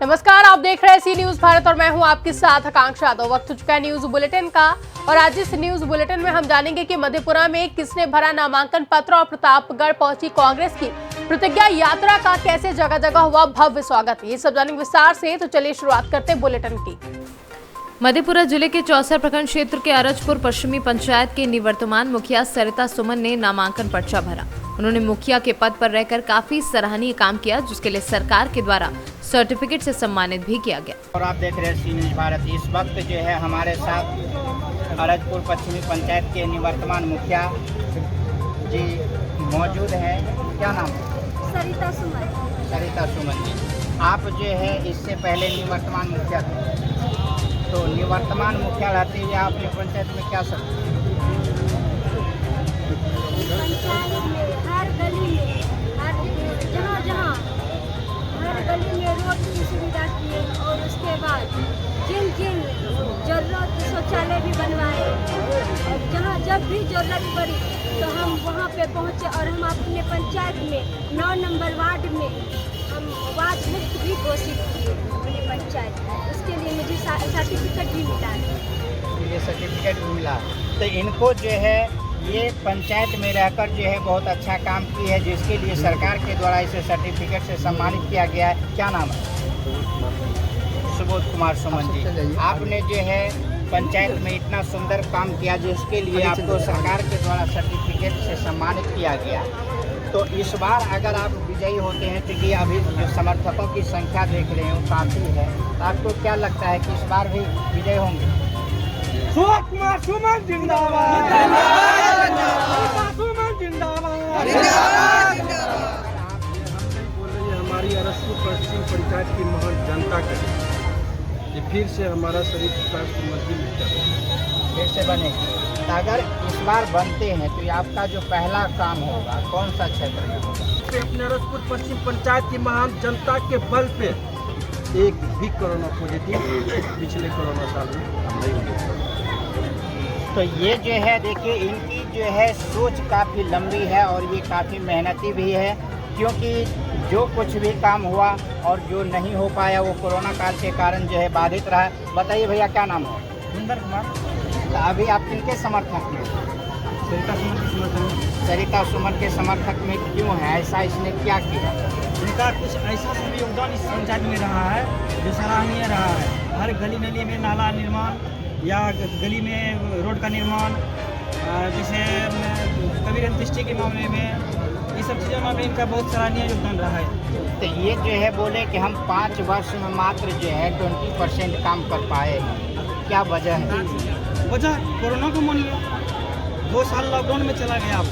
नमस्कार, आप देख रहे हैं सी न्यूज भारत और मैं हूं आपके साथ आकांक्षा। तो वक्त हो चुका है न्यूज बुलेटिन का और आज इस न्यूज बुलेटिन में हम जानेंगे कि मधेपुरा में किसने भरा नामांकन पत्र और प्रतापगढ़ पहुंची कांग्रेस की प्रतिज्ञा यात्रा का कैसे जगह जगह हुआ भव्य स्वागत। ये सब जानेंगे विस्तार से, तो चलिए शुरुआत करते हैं बुलेटिन की। मधेपुरा जिले के चौसर प्रखंड क्षेत्र के अरजपुर पश्चिमी पंचायत के निवर्तमान मुखिया सरिता सुमन ने नामांकन पर्चा भरा। उन्होंने मुखिया के पद पर रहकर काफी सराहनीय काम किया, जिसके लिए सरकार के द्वारा सर्टिफिकेट से सम्मानित भी किया गया। और आप देख रहे हैं सी न्यूज भारत। इस वक्त जो है हमारे साथ अरजपुर पश्चिमी पंचायत के निवर्तमान मुखिया जी मौजूद हैं। क्या नाम है? सरिता सुमन। सरिता सुमन जी, आप जो है इससे पहले निवर्तमान मुखिया थे, तो निवर्तमान मुखिया रहते हुए आपने पंचायत में क्या सब हर गली में जहाँ हर गली में रोड की सुविधा किए और उसके बाद जिन जरूरत शौचालय भी बनवाए और जहाँ जब भी जरूरत पड़ी तो हम वहाँ पे पहुँचे और हम अपने पंचायत में 9 नंबर वार्ड में हम वार्ड मुक्त भी घोषित किए अपने पंचायत में। उसके लिए मुझे सर्टिफिकेट भी मिला है। ये सर्टिफिकेट भी मिला, तो इनको जो है ये पंचायत में रहकर जो है बहुत अच्छा काम की है, जिसके लिए सरकार के द्वारा इसे सर्टिफिकेट से सम्मानित किया गया है। क्या नाम है? सुबोध कुमार सुमन जी, आपने जो है पंचायत में इतना सुंदर काम किया, जिसके लिए आपको सरकार के द्वारा सर्टिफिकेट से सम्मानित किया गया। तो इस बार अगर आप विजयी होते हैं, क्योंकि अभी जो समर्थकों की संख्या देख रहे हैं काफ़ी है, तो आपको क्या लगता है कि इस बार भी विजयी होंगे? सुबोध कुमार सुमन जिंदाबाद, सुमन जिंदाबाद। हमारी अरजपुर पश्चिम पंचायत की महान जनता के ये फिर से हमारा शरीफ फिर से बने। तो अगर इस बार बनते हैं तो ये आपका जो पहला काम होगा कौन सा क्षेत्र में होगा? अपने अरजपुर पश्चिम पंचायत की महान जनता के बल पे एक भी कोरोना पॉजिटिव पिछले कोरोना साल में हम नहीं हुए। तो ये जो है देखिए, इनकी जो है सोच काफ़ी लंबी है और ये काफ़ी मेहनती भी है, क्योंकि जो कुछ भी काम हुआ और जो नहीं हो पाया वो कोरोना काल के कारण जो है बाधित रहा। बताइए भैया, क्या नाम है? सुंदर कुमार। तो अभी आप किनके समर्थक में? सरिता सुमन के समर्थन। सरिता सुमन के समर्थक में क्यों है ऐसा? इसने क्या किया? इनका कुछ ऐसा सब योगदान इस पंचायत में रहा है जो सराहनीय रहा है। हर गली नली में नाला निर्माण या गली में रोड का निर्माण, जैसे कबीर अंत्येष्टि के मामले में, ये सब चीज़ों में इनका बहुत सराहनीय योगदान रहा है। तो ये जो है बोले कि हम 5 वर्ष में मात्र जो है 20% काम कर पाए, क्या वजह है? वजह कोरोना को मान लो, 2 साल लॉकडाउन में चला गया। आप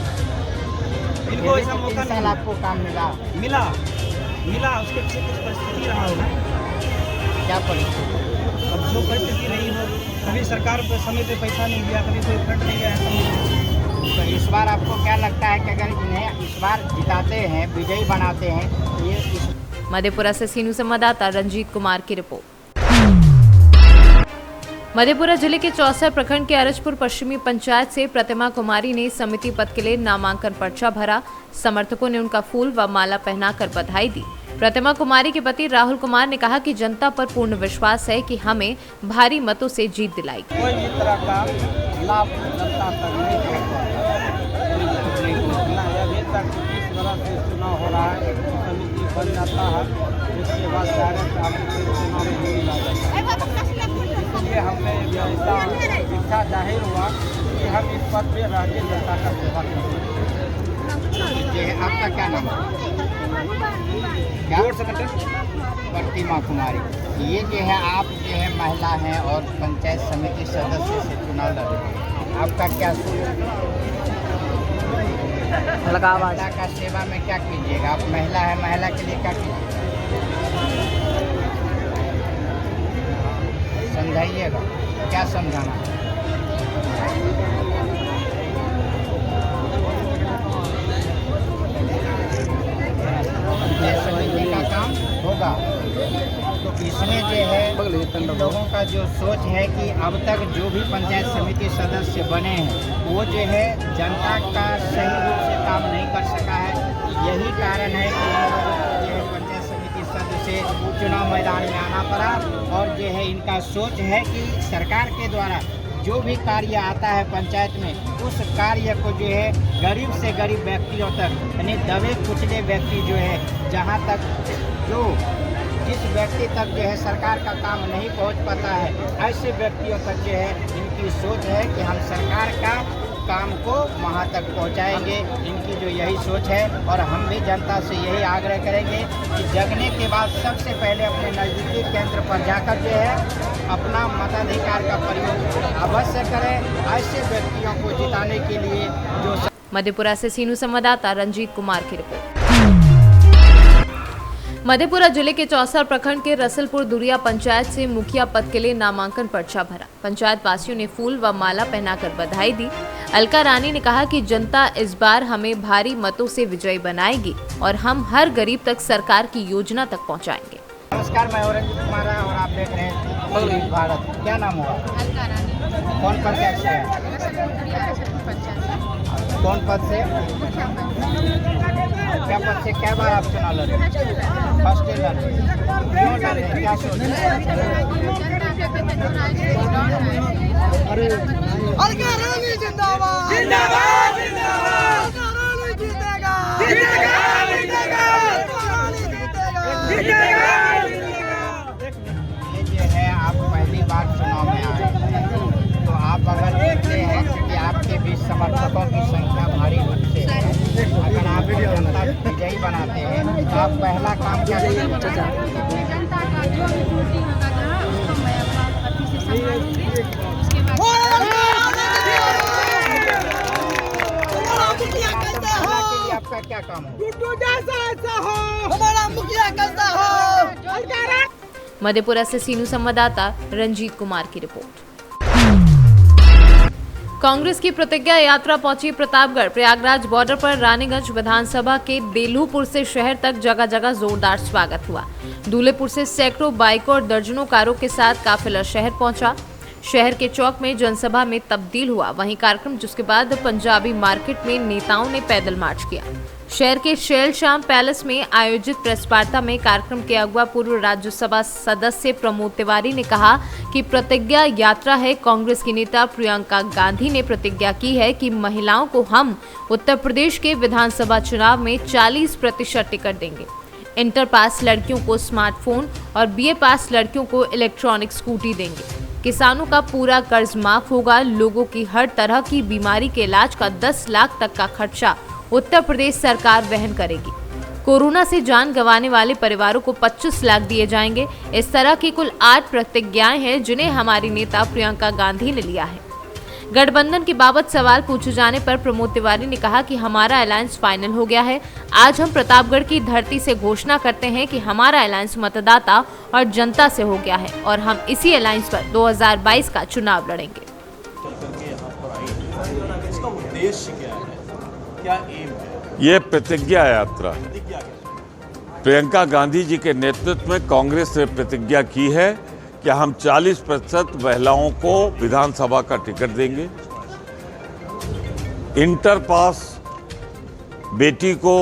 इनको ऐसा मौका नहीं साल आपको काम मिला उसके पीछे कुछ परिस्थिति रहा होगा। क्या परिस्थिति? अब जो परिस्थिति रही हो, कभी सरकार को समय पे पैसा नहीं दिया, कभी कोई फंड नहीं गया। तो इस बार आपको क्या लगता है कि अगर इन्हें इस बार जिताते हैं, विजयी बनाते हैं, तो ये मधेपुरा से सी न्यूज संवाददाता रंजीत कुमार की रिपोर्ट। मधेपुरा जिले के चौसर प्रखंड के अरजपुर पश्चिमी पंचायत से प्रतिमा कुमारी ने समिति पद के लिए नामांकन पर्चा भरा। समर्थकों ने उनका फूल व माला पहनाकर बधाई दी। प्रतिमा कुमारी के पति राहुल कुमार ने कहा कि जनता पर पूर्ण विश्वास है कि हमें भारी मतों से जीत दिलाएगी। कोई भी तरह का लाभ जनता तक नहीं पहुंचा। अभी तक 20 वर्ष से चुनाव हो रहा है, समिति बन जाता है, उसके बाद डायरेक्ट आपको चुनाव में नहीं मिला जाता। इसलिए हमें इच्छा जाहिर हुआ कि हम इस पद पे रह के जनता का सेवा करें। आपका क्या नाम है? प्रतिमा कुमारी। ये जो है आप जो है महिला हैं और पंचायत समिति सदस्य से चुनाव लड़ रहे हैं, आपका क्या महिला का सेवा में क्या कीजिएगा? आप महिला है, महिला के लिए क्या कीजिएगा? समझाइएगा, क्या समझाना है? समिति का काम होगा, तो इसमें जो है लोगों का जो सोच है कि अब तक जो भी पंचायत समिति सदस्य बने हैं वो जो है जनता का सही रूप से काम नहीं कर सका है। यही कारण है कि इन लोगों को जो है पंचायत समिति मकसद से चुनाव मैदान में आना पड़ा। और जो है इनका सोच है कि सरकार के द्वारा जो भी कार्य आता है पंचायत में, उस कार्य को जो है गरीब से गरीब व्यक्तियों तक, यानी दबे कुचले व्यक्ति जो है, जहां तक जो जिस व्यक्ति तक जो है सरकार का काम नहीं पहुंच पाता है, ऐसे व्यक्तियों तक जो है इनकी सोच है कि हम सरकार का काम को वहां तक पहुंचाएंगे। इनकी जो यही सोच है, और हम भी जनता से यही आग्रह करेंगे कि जगने के बाद सबसे पहले अपने नज़दीकी केंद्र पर जाकर जो है अपना मताधिकार का प्रयोग अवश्य करें। ऐसे व्यक्तियों को जिताने के लिए जो मधेपुरा से सीनू संवाददाता रंजीत कुमार की रिपोर्ट। मधेपुरा जिले के चौसर प्रखंड के रसलपुर दुरिया पंचायत से मुखिया पद के लिए नामांकन पर्चा भरा। पंचायत वासियों ने फूल व माला पहनाकर बधाई दी। अलका रानी ने कहा कि जनता इस बार हमें भारी मतों से विजयी बनाएगी और हम हर गरीब तक सरकार की योजना तक पहुंचाएंगे। नमस्कार, मैं रंजीत कुमार और आप देख रहे हैं भारत। क्या नाम हुआ? अलका रानी। कौन पंचायत से है? कौन पद से? क्या पद से? क्या बार आप चुनाव लड़े? फर्स्ट लड़े। क्यों लड़े? क्या सोच? अलका रानी जिंदाबाद जिंदाबाद जिंदाबाद। अलका रानी जीतेगा जीतेगा जीतेगा जीतेगा। ये जो है आप पहली बार चुनाव में आए, तो आप अगर देखते हैं कि आपके बीच समर्थकों की संख्या भारी रूप से है, अगर आप जनता विजयी बनाते हैं तो आप पहला काम क्या करेंगे? जनता का जो भी ड्यूटी होगा जहाँ उसको मैं अपना अति से संभालूंगी। उसके बाद आपका क्या काम हो? हमारा मुखिया कैसा हो? मधेपुरा से सीनू संवाददाता रंजीत कुमार की रिपोर्ट। कांग्रेस की प्रतिज्ञा यात्रा पहुंची प्रतापगढ़। प्रयागराज बॉर्डर पर रानीगंज विधानसभा के देलूपुर से शहर तक जगह जगह जोरदार स्वागत हुआ। दूल्हेपुर से सैकड़ों बाइकों और दर्जनों कारों के साथ काफिला शहर पहुंचा। शहर के चौक में जनसभा में तब्दील हुआ। वहीं कार्यक्रम जिसके बाद पंजाबी मार्केट में नेताओं ने पैदल मार्च किया। शहर के शैल श्याम पैलेस में आयोजित प्रेस वार्ता में कार्यक्रम के अगवा पूर्व राज्यसभा सदस्य प्रमोद तिवारी ने कहा कि प्रतिज्ञा यात्रा है। कांग्रेस की नेता प्रियंका गांधी ने प्रतिज्ञा की है कि महिलाओं को हम उत्तर प्रदेश के विधानसभा चुनाव में 40% टिकट देंगे। इंटर पास लड़कियों को स्मार्टफोन और BA पास लड़कियों को इलेक्ट्रॉनिक स्कूटी देंगे। किसानों का पूरा कर्ज माफ होगा। लोगों की हर तरह की बीमारी के इलाज का 10 लाख तक का खर्चा उत्तर प्रदेश सरकार वहन करेगी। कोरोना से जान गंवाने वाले परिवारों को 25 लाख दिए जाएंगे। इस तरह की कुल 8 प्रतिज्ञाएं हैं जिन्हें हमारी नेता प्रियंका गांधी ने लिया है। गठबंधन की बाबत सवाल पूछे जाने पर प्रमोद तिवारी ने कहा कि हमारा अलायंस फाइनल हो गया है। आज हम प्रतापगढ़ की धरती से घोषणा करते हैं कि हमारा अलायंस मतदाता और जनता से हो गया है और हम इसी अलायंस पर 2022 का चुनाव लड़ेंगे। इसका उद्देश्य क्या है? क्या एम है? ये प्रतिज्ञा यात्रा है। प्रियंका गांधी जी के नेतृत्व में कांग्रेस ने प्रतिज्ञा की है कि हम 40% महिलाओं को विधानसभा का टिकट देंगे। इंटर पास बेटी को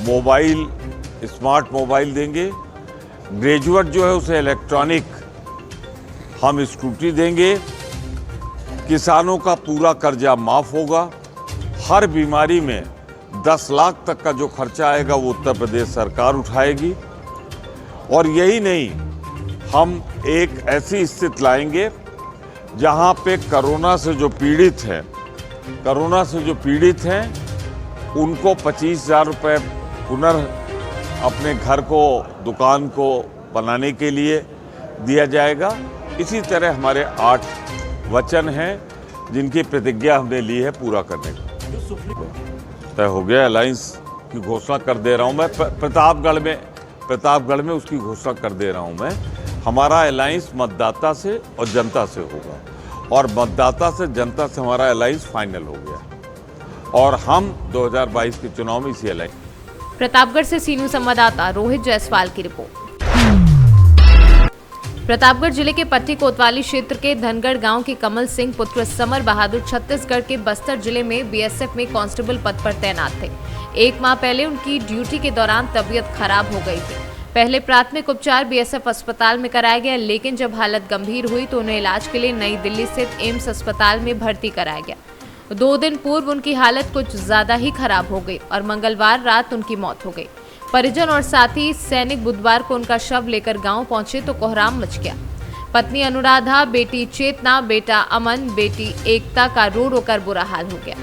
मोबाइल, स्मार्ट मोबाइल देंगे। ग्रेजुएट जो है उसे इलेक्ट्रॉनिक हम स्कूटी देंगे। किसानों का पूरा कर्जा माफ होगा। हर बीमारी में 10 लाख तक का जो खर्चा आएगा वो उत्तर प्रदेश सरकार उठाएगी। और यही नहीं, हम एक ऐसी स्थिति लाएंगे जहां पे कोरोना से जो पीड़ित हैं उनको 25,000 रुपये पुनः अपने घर को, दुकान को बनाने के लिए दिया जाएगा। इसी तरह हमारे 8 वचन हैं जिनकी प्रतिज्ञा हमने ली है पूरा करने का। तय हो गया, अलायंस की घोषणा कर दे रहा हूं मैं। प्रतापगढ़ में उसकी घोषणा कर दे रहा हूं मैं। हमारा अलायंस मतदाता से और जनता से होगा और मतदाता से जनता से हमारा अलायंस फाइनल हो गया और हम 2022 के चुनाव में इसी अलायंस। प्रतापगढ़ से सीनू संवाददाता रोहित जायसवाल की रिपोर्ट। प्रतापगढ़ जिले के पट्टी कोतवाली क्षेत्र के धनगढ़ गांव के कमल सिंह पुत्र समर बहादुर छत्तीसगढ़ के बस्तर जिले में BSF में कांस्टेबल पद पर तैनात थे। 1 माह पहले उनकी ड्यूटी के दौरान तबीयत खराब हो गई थी। पहले प्राथमिक उपचार बीएसएफ अस्पताल में कराया गया, लेकिन जब हालत गंभीर हुई तो उन्हें इलाज के लिए नई दिल्ली स्थित एम्स अस्पताल में भर्ती कराया गया। 2 दिन पूर्व उनकी हालत कुछ ज्यादा ही खराब हो गई और मंगलवार रात उनकी मौत हो गई। परिजन और साथी सैनिक बुधवार को उनका शव लेकर गांव पहुंचे तो कोहराम मच गया। पत्नी अनुराधा, बेटी चेतना, बेटा अमन, बेटी एकता का रो रो कर बुरा हाल हो गया।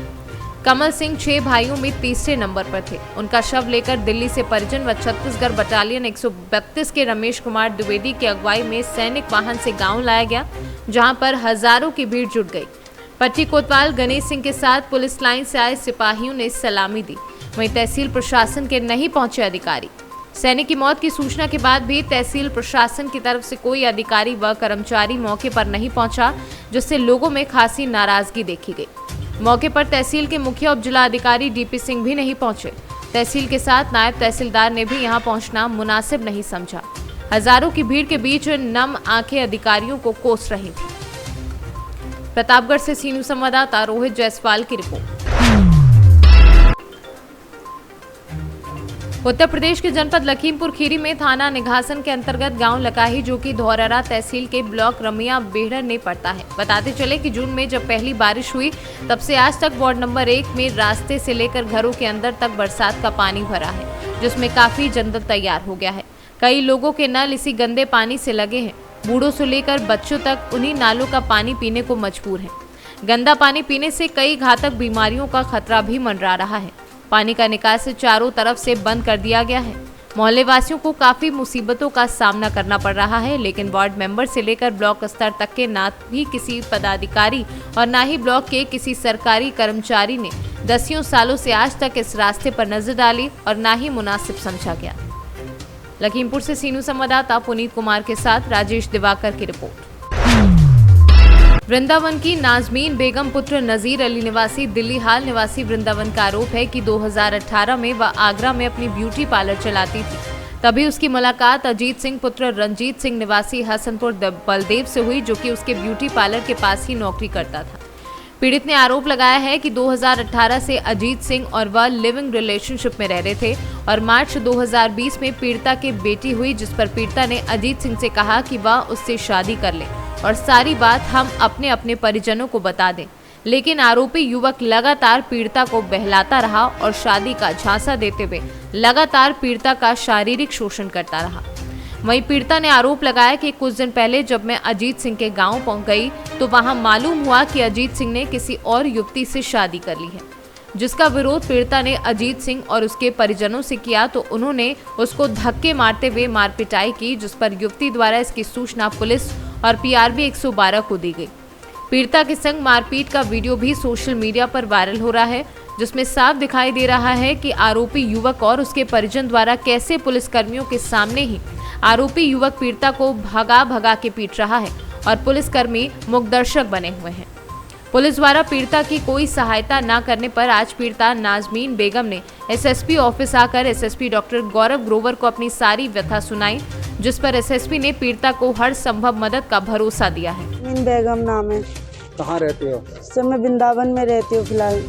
कमल सिंह 6 भाइयों में तीसरे नंबर पर थे। उनका शव लेकर दिल्ली से परिजन व छत्तीसगढ़ बटालियन 132 के रमेश कुमार द्विवेदी की अगुवाई में सैनिक वाहन से गांव लाया गया, जहां पर हजारों की भीड़ जुट गई। पट्टी कोतवाल गणेश सिंह के साथ पुलिस लाइन से आए सिपाहियों ने सलामी दी। वहीं तहसील प्रशासन के नहीं पहुंचे अधिकारी। सैनिक की मौत की सूचना के बाद भी तहसील प्रशासन की तरफ से कोई अधिकारी व कर्मचारी मौके पर नहीं पहुंचा, जिससे लोगों में खासी नाराजगी देखी गई। मौके पर तहसील के मुखिया उप जिला अधिकारी डीपी सिंह भी नहीं पहुंचे। तहसील के साथ नायब तहसीलदार ने भी यहां पहुंचना मुनासिब नहीं समझा। हजारों की भीड़ के बीच नम आंखें अधिकारियों को कोस रही थी। प्रतापगढ़ से सीनू संवाददाता रोहित जायसवाल की रिपोर्ट। उत्तर प्रदेश के जनपद लखीमपुर खीरी में थाना निघासन के अंतर्गत गांव लकाही, जो कि धौरहरा तहसील के ब्लॉक रमिया बेहड़ में पड़ता है। बताते चले कि जून में जब पहली बारिश हुई तब से आज तक वार्ड नंबर 1 में रास्ते से लेकर घरों के अंदर तक बरसात का पानी भरा है, जिसमें काफी जंगल तैयार हो गया है। कई लोगों के नल इसी गंदे पानी से लगे हैं। बूढ़ों से लेकर बच्चों तक उन्हीं नालों का पानी पीने को मजबूर हैं। गंदा पानी पीने से कई घातक बीमारियों का खतरा भी मंडरा रहा है। पानी का निकास चारों तरफ से बंद कर दिया गया है। मोहल्ले वासियों को काफी मुसीबतों का सामना करना पड़ रहा है, लेकिन वार्ड मेंबर से लेकर ब्लॉक स्तर तक के ना भी किसी पदाधिकारी और ना ही ब्लॉक के किसी सरकारी कर्मचारी ने 10 सालों से आज तक इस रास्ते पर नजर डाली और ना ही मुनासिब समझा गया। लखीमपुर से सीनू संवाददाता पुनीत कुमार के साथ राजेश दिवाकर की रिपोर्ट। वृंदावन की नाजमीन बेगम पुत्र नजीर अली निवासी दिल्ली हाल निवासी वृंदावन का आरोप है कि 2018 में वह आगरा में अपनी ब्यूटी पार्लर चलाती थी। तभी उसकी मुलाकात अजीत सिंह पुत्र रंजीत सिंह निवासी हसनपुर बलदेव से हुई, जो कि उसके ब्यूटी पार्लर के पास ही नौकरी करता था। पीड़ित ने आरोप लगाया है कि 2018 से अजीत सिंह और वह लिविंग रिलेशनशिप में रह रहे थे और मार्च 2020 में पीड़िता की बेटी हुई, जिस पर पीड़िता ने अजीत सिंह से कहा कि वह उससे शादी कर ले और सारी बात हम अपने अपने परिजनों को बता दें। लेकिन आरोपी युवक लगातार पीड़िता को बहलाता रहा और शादी का झांसा देते हुए लगातार पीड़िता का शारीरिक शोषण करता रहा। वहीं पीड़िता ने आरोप लगाया कि कुछ दिन पहले जब मैं अजीत सिंह के गांव पहुंच गई तो वहां मालूम हुआ कि अजीत सिंह ने किसी और युवती से शादी कर ली है, जिसका विरोध पीड़िता ने अजीत सिंह और उसके परिजनों से किया तो उन्होंने उसको धक्के मारते हुए मारपिटाई की, जिस पर युवती द्वारा इसकी सूचना पुलिस और पीआरबी 112 को दी गई। पीड़िता के संग मारपीट का वीडियो भी सोशल मीडिया पर वायरल हो रहा है, जिसमें साफ दिखाई दे रहा है कि आरोपी युवक और उसके परिजन द्वारा कैसे पुलिसकर्मियों के सामने ही आरोपी युवक पीड़िता को भगा भगा के पीट रहा है और पुलिसकर्मी मूकदर्शक बने हुए हैं। पुलिस द्वारा पीड़िता की कोई सहायता न करने पर आज पीड़िता नाजमीन बेगम ने एसएसपी ऑफिस आकर एसएसपी डॉक्टर गौरव ग्रोवर को अपनी सारी व्यथा सुनाई, जिस पर एसएसपी ने पीड़िता को हर संभव मदद का भरोसा दिया है। नाजमीन बेगम नाम है। कहाँ रहते हो? सर मैं वृंदावन में रहती हूँ फिलहाल।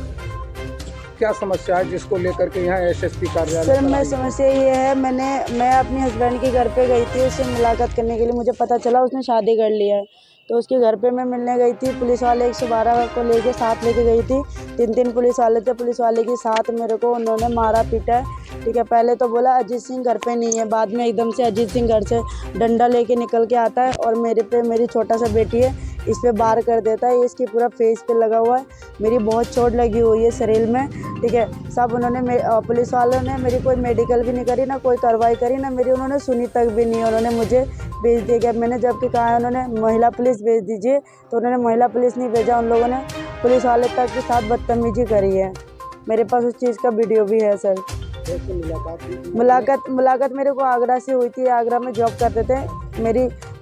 क्या समस्या है जिसको लेकर के यहाँ एसएसपी कार्यालय? सर मैं समस्या ये है, मैं अपने हस्बैंड के घर पे गई थी उससे मुलाकात करने के लिए। मुझे पता चला उसने शादी कर लिया है, तो उसके घर पे मैं मिलने गई थी। पुलिस वाले 112 को लेके साथ लेके गई थी। 3 पुलिस वाले थे। पुलिस वाले के साथ मेरे को उन्होंने मारा पीटा। ठीक है, पहले तो बोला अजीत सिंह घर पे नहीं है, बाद में एकदम से अजीत सिंह घर से डंडा लेके निकल के आता है और मेरी छोटा सा बेटी है इस पे वार कर देता है। इसके पूरा फेस पे लगा हुआ है। मेरी बहुत चोट लगी हुई है शरीर में। ठीक है, सब उन्होंने पुलिस वालों ने मेरी कोई मेडिकल भी नहीं करी, ना कोई कार्रवाई करी, ना मेरी उन्होंने सुनी तक भी नहीं। उन्होंने मुझे भेज दिया गया। मैंने जबकि कहा उन्होंने महिला पुलिस भेज दीजिए, तो उन्होंने महिला पुलिस नहीं भेजा। उन लोगों ने पुलिस वाले तक के साथ बदतमीजी करी है। मेरे पास उस चीज़ का वीडियो भी है सर। मुलाकात मेरे को आगरा से हुई थी। आगरा में जॉब करते थे।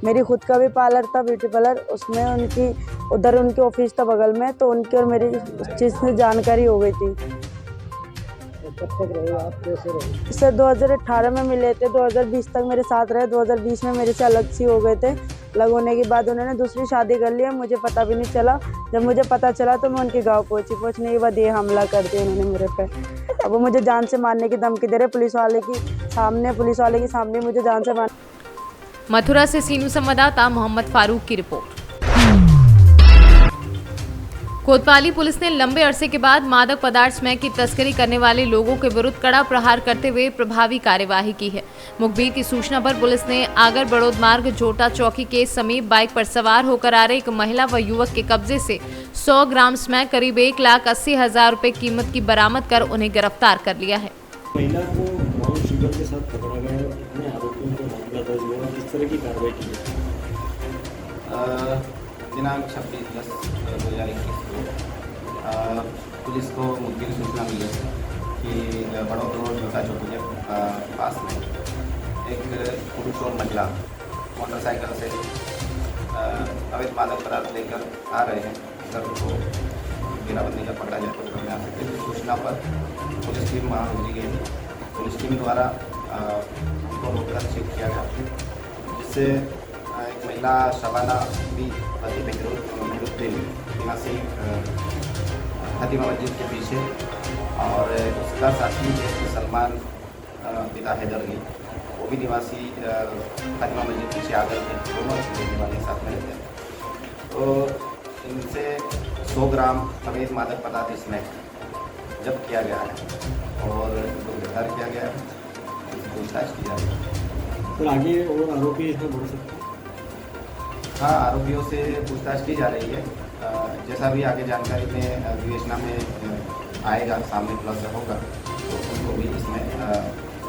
मेरी खुद का भी पार्लर था, ब्यूटी पार्लर। उसमें उनकी ऑफिस था बगल में, तो उनकी और मेरी उस चीज़ में जानकारी हो गई थी। सर 2018 में मिले थे, 2020 तक मेरे साथ रहे। 2020 में मेरे से अलग सी हो गए थे। अलग होने के बाद उन्होंने दूसरी शादी कर लिया। मुझे पता भी नहीं चला। जब मुझे पता चला तो मैं उनके गांव पहुंचने के बाद ये हमला कर दिया उन्होंने मेरे पे। अब वो मुझे जान से मारने की धमकी दे रहे, पुलिस वाले के सामने मुझे जान से मार। मथुरा से सीनू संवाददाता मोहम्मद फारूक की रिपोर्ट। कोतवाली पुलिस ने लंबे अरसे के बाद मादक पदार्थ स्मैक की तस्करी करने वाले लोगों के विरुद्ध कड़ा प्रहार करते हुए प्रभावी कार्यवाही की है। मुखबिर की सूचना पर पुलिस ने आगर बड़ौद मार्ग जोटा चौकी के समीप बाइक पर सवार होकर आ रहे एक महिला व युवक के कब्जे से 100 ग्राम स्मैक करीब 1,80,000 रुपए कीमत की बरामद कर उन्हें गिरफ्तार कर लिया है। महिला को ब्राउन शुगर के साथ पकड़ा गया है, कितने आरोपियों को मामला दर्ज हुआ, किस तरह की कार्रवाई की है? दिनांक 26/10/2021 को पुलिस को मुखबिर सूचना मिली कि बड़ौद रोड जोटा चौकी के पास में एक पुरुष और महिला मोटरसाइकिल से अवैध मादक पदार्थ लेकर आ रहे हैं। अगर उनको घेराबंदी कर पकड़ा जाए तो घर में आ सकते हैं। सूचना पर पुलिस टीम वहाँ भेजी गई थी। पुलिस टीम द्वारा उनको रोककर चेक किया गया, जिससे एक महिला शबाना भी पति मेहरुद्दीन निवासी खतीमा मस्जिद के पीछे और उसका साथी सलमान पिता हैदर अली, वो भी निवासी खतीमा मस्जिद पीछे आकर थे, दोनों रहने वाले साथ में रहते हैं। तो इनसे 100 ग्राम अवैध मादक पदार्थ इसमें जब्त किया गया है और उनको गिरफ्तार किया गया है, पूछताछ की जा रही है। तो आगे और आरोपी इसमें बढ़ सकते हैं? हाँ, आरोपियों से पूछताछ की जा रही है। जैसा भी आगे जानकारी में विवेचना में आएगा, सामने प्लस होगा, तो उनको भी इसमें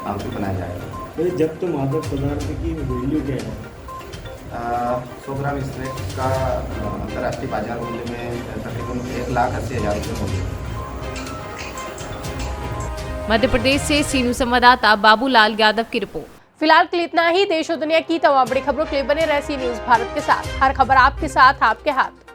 आरोपी बनाया जाएगा। तो जब तो मादक पदार्थ की वैल्यू क्या है? 100 ग्राम स्मैक का अंतर्राष्ट्रीय बाजार मूल्य में तकरीबन 1,80,000 रुपये होगी। मध्य प्रदेश से सीनू संवाददाता बाबूलाल यादव की रिपोर्ट। फिलहाल के लिए इतना ही। देश और दुनिया की तमाम बड़ी खबरों के लिए बने रहे सी न्यूज़ भारत के साथ। हर खबर आपके साथ, आपके हाथ।